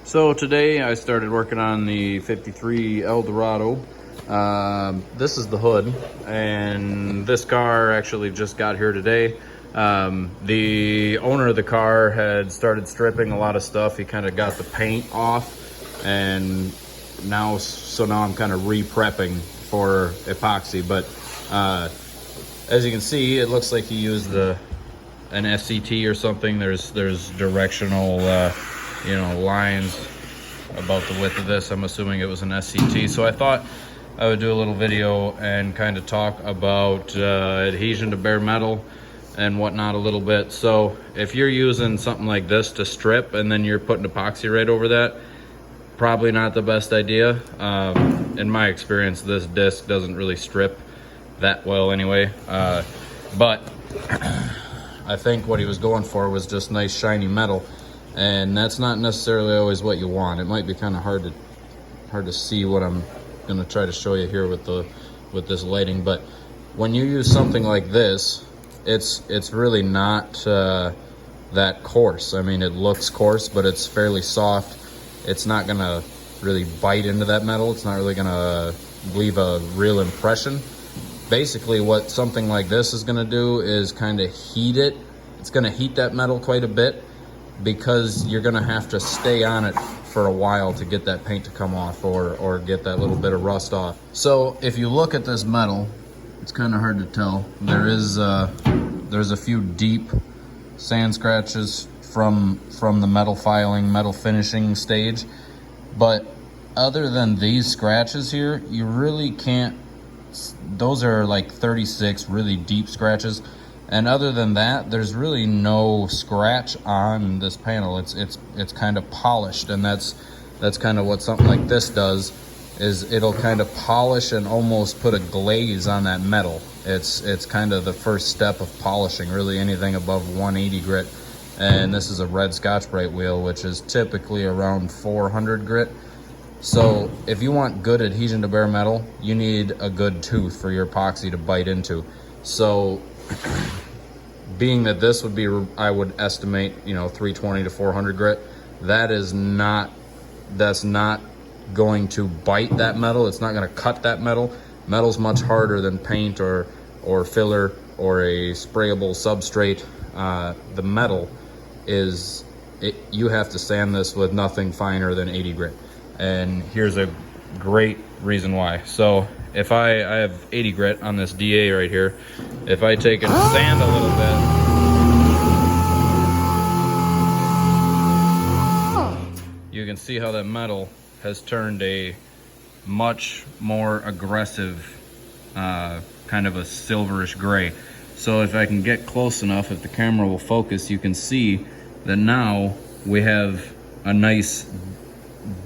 So today I started working on the 53 Eldorado. This is the hood, and this car actually just got here today. The owner of the car had started stripping a lot of stuff. He kind of got the paint off, and now I'm kind of re-prepping for epoxy. But as you can see, it looks like he used an SCT or something. There's directional lines about the width of this. I'm assuming it was an SCT. So I thought I would do a little video and kind of talk about adhesion to bare metal and whatnot a little bit. So if you're using something like this to strip and then you're putting epoxy right over that, probably not the best idea. In my experience, this disc doesn't really strip that well anyway. But I think what he was going for was just nice shiny metal, and that's not necessarily always what you want. It might be kind of hard to see what I'm going to try to show you here with this lighting. But when you use something like this, it's really not that coarse. I mean, it looks coarse, but it's fairly soft. It's not going to really bite into that metal. It's not really going to leave a real impression. Basically, what something like this is going to do is kind of heat it. It's going to heat that metal quite a bit, because you're going to have to stay on it for a while to get that paint to come off or get that little bit of rust off. So if you look at this metal, it's kind of hard to tell. There's a few deep sand scratches from the metal filing, metal finishing stage. But other than these scratches here, you really can't. Those are like 36 really deep scratches, and other than that, there's really no scratch on this panel. It's kind of polished, and that's kind of what something like this does, is it'll kind of polish and almost put a glaze on that metal. It's kind of the first step of polishing, really anything above 180 grit. And this is a red Scotch-Brite wheel, which is typically around 400 grit. So if you want good adhesion to bare metal, you need a good tooth for your epoxy to bite into. So being that this would be, I would estimate, 320 to 400 grit, that's not going to bite that metal. It's not going to cut that metal. Metal's much harder than paint or filler or a sprayable substrate. The metal you have to sand this with nothing finer than 80 grit. And here's a great reason why. So if I have 80 grit on this DA right here, if I take and sand a little bit, you can see how that metal has turned a much more aggressive, kind of a silverish gray. So if I can get close enough, if the camera will focus, you can see that now we have a nice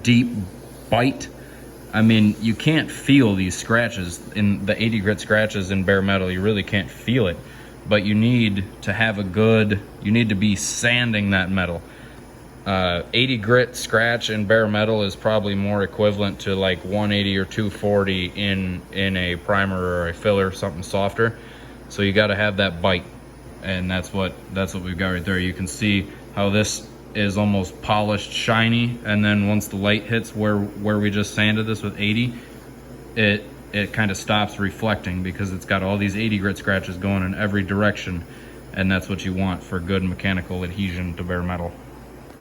deep bite. I mean, you can't feel these scratches in the 80 grit scratches in bare metal. You really can't feel it, but you need to have you need to be sanding that metal. 80 grit scratch in bare metal is probably more equivalent to like 180 or 240 in a primer or a filler, something softer. So you got to have that bite, and that's what we've got right there. You can see how this is almost polished, shiny, and then once the light hits where we just sanded this with 80, it kind of stops reflecting, because it's got all these 80 grit scratches going in every direction, and that's what you want for good mechanical adhesion to bare metal.